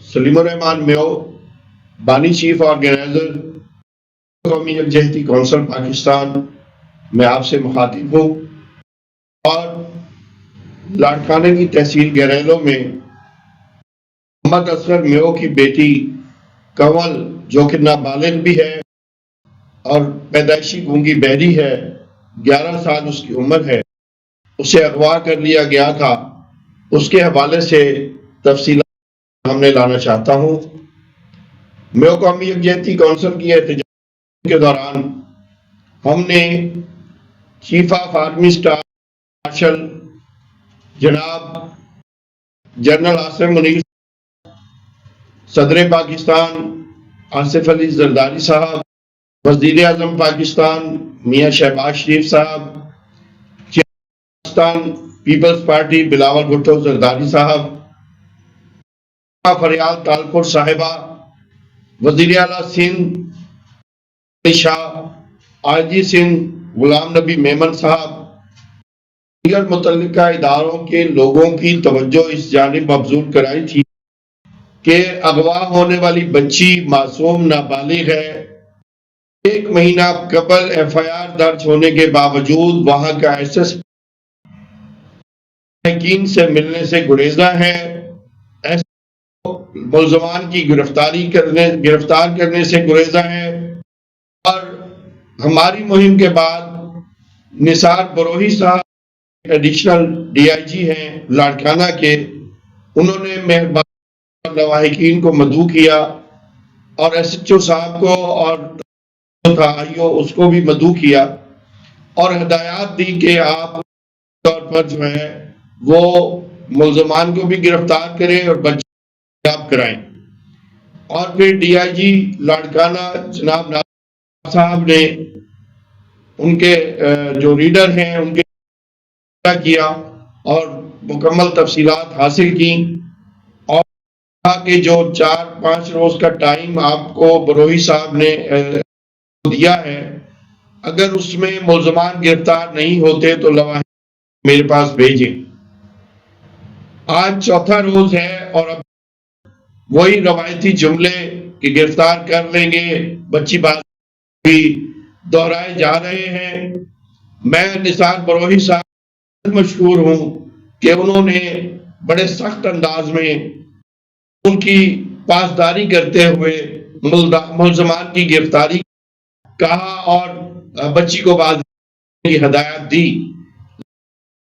سلیم الرحمان میو، بانی chief organiser قومی یکجہتی کونسل پاکستان، میں آپ سے مخاطب ہوں اور لاڑکانہ کی تحصیل گریلو میں محمد اصغر میو کی بیٹی کنول، جو کہ نابالغ بھی ہے اور پیدائشی گونگی بہری ہے، 11 سال اس کی عمر ہے، اسے اغوا کر لیا گیا تھا۔ اس کے حوالے سے تفصیلات ہم نے لانا چاہتا ہوں۔ میو قومی یکجہتی کونسل کی احتجاج کے دوران ہم نے chief of army staff marshal جناب جنرل عاصم منیر، صدر پاکستان آصف علی زرداری صاحب، وزیر اعظم پاکستان میاں شہباز شریف صاحب، پاکستان پیپلز پارٹی بلاول بھٹو زرداری صاحب، فریال تالپور صاحبہ، وزیر اعلیٰ سندھ شاہ، آئی جی سندھ غلام نبی میمن صاحب، دیگر متعلقہ اداروں کے لوگوں کی توجہ اس جانب مبذول کرائی تھی کہ اغوا ہونے والی بچی معصوم نابالغ ہے۔ 1 مہینہ قبل ایف آئی آر درج ہونے کے باوجود وہاں کا ایس ایس حکیم سے ملنے سے گریزاں ہے، ملزمان کی گرفتار کرنے سے گریزاں ہے۔ اور ہماری مہم کے بعد نثار بروہی صاحب ایڈیشنل ڈی آئی جی ہیں لاڑکانہ کے، انہوں نے مہربان لواحقین کو مدعو کیا اور ایس ایچ او صاحب کو اور اس کو بھی مدعو کیا اور ہدایات دی کہ آپ طور پر جو ہے وہ ملزمان کو بھی گرفتار کریں اور بچے آپ کرائیں۔ اور پھر ڈی آئی جی لاڑکانہ جناب ناصر صاحب نے ان کے جو ریڈر ہیں ان کے کیا اور مکمل تفصیلات حاصل کی اور کہا کہ جو 4-5 روز کا ٹائم آپ کو بروہی صاحب نے دیا ہے، اگر اس میں ملزمان گرفتار نہیں ہوتے تو لواحق میرے پاس بھیجیں۔ آج چوتھا روز ہے اور اب وہی روایتی جملے کہ گرفتار کر لیں گے، بچی بات بھی دہرائے جا رہے ہیں۔ میں نثار بروہی صاحب مشکور ہوں کہ انہوں نے بڑے سخت انداز میں ان کی پاسداری کرتے ہوئے ملزمان کی گرفتاری کہا اور بچی کو باز کی ہدایت دی۔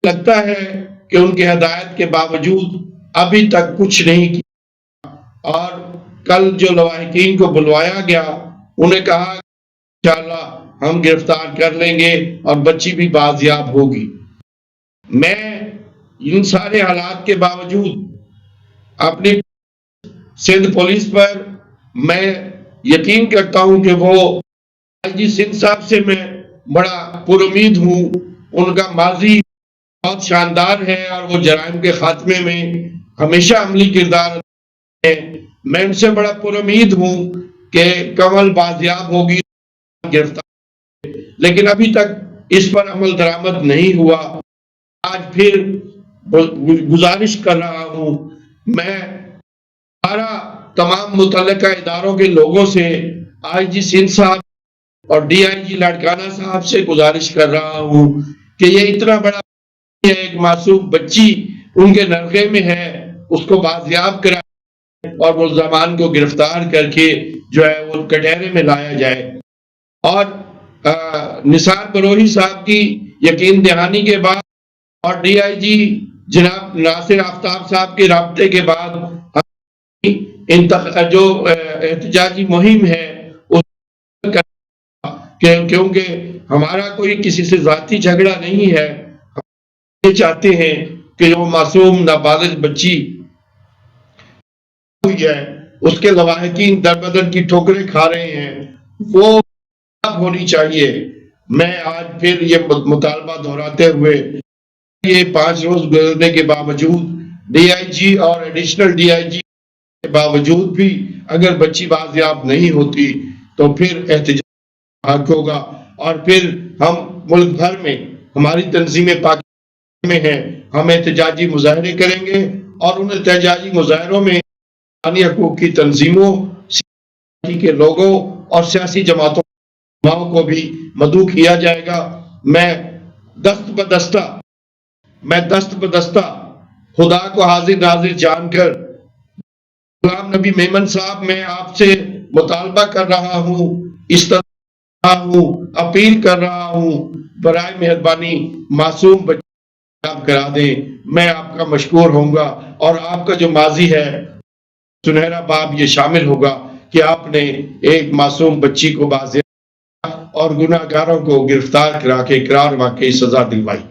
لگتا ہے کہ ان کی ہدایت کے باوجود ابھی تک کچھ نہیں کیا اور کل جو لواحقین کو بلوایا گیا انہیں کہا کہ انشاءاللہ ہم گرفتار کر لیں گے اور بچی بھی بازیاب ہوگی۔ میں ان سارے حالات کے باوجود اپنی سندھ پولیس پر میں یقین کرتا ہوں کہ وہ آئی جی سندھ صاحب سے میں بڑا پر امید ہوں۔ ان کا ماضی بہت شاندار ہے اور وہ جرائم کے خاتمے میں ہمیشہ عملی کردار ہے۔ میں ان سے بڑا پر امید ہوں کہ کنول بازیاب ہوگی، گرفتار، لیکن ابھی تک اس پر عمل درآمد نہیں ہوا۔ آج پھر گزارش کر رہا ہوں، میں تمام متعلقہ اداروں کے لوگوں سے، آئی جی سندھ صاحب اور ڈی آئی جی لاڑکانہ صاحب سے گزارش کر رہا ہوں کہ یہ اتنا بڑا ایک معصوم بچی ان کے نرغے میں ہے، اس کو بازیاب کرائے اور ملزمان کو گرفتار کر کے جو ہے وہ کٹہرے میں لایا جائے۔ اور نثار بروہی صاحب کی یقین دہانی کے بعد اور ڈی آئی جی جناب ناصر آفتاب صاحب کے رابطے کے بعد جو احتجاجی مہم ہے کیونکہ ہمارا کوئی کسی سے ذاتی جھگڑا نہیں ہے، ہم یہ چاہتے ہیں کہ جو معصوم نابالغ بچی ہوئی ہے اس کے لواحقین در بدر کی ٹھوکریں کھا رہے ہیں، وہ ہونی چاہیے۔ میں آج پھر یہ مطالبہ دہراتے ہوئے یہ 5 روز گزرنے کے باوجود ڈی آئی جی اور ایڈیشنل ڈی آئی جی کے باوجود بھی اگر بچی بازیاب نہیں ہوتی تو پھر احتجاج حق ہوگا اور پھر ہم ملک بھر میں ہماری تنظیمیں پاکستان میں ہیں، ہم احتجاجی مظاہرے کریں گے اور ان احتجاجی مظاہروں میں انسانی حقوق کی تنظیموں کے لوگوں اور سیاسی جماعتوں کو بھی مدعو کیا جائے گا۔ میں دست بدستہ خدا کو حاضر ناظر جان کر غلام نبی میمن صاحب میں آپ سے مطالبہ کر رہا ہوں، اپیل کر رہا ہوں، برائے مہربانی معصوم بچے آپ کرا دیں۔ میں آپ کا مشکور ہوں گا اور آپ کا جو ماضی ہے سنہرا باب یہ شامل ہوگا کہ آپ نے ایک معصوم بچی کو بازیاب اور گناہگاروں کو گرفتار کرا کے اقرار واقعی سزا دلوائی۔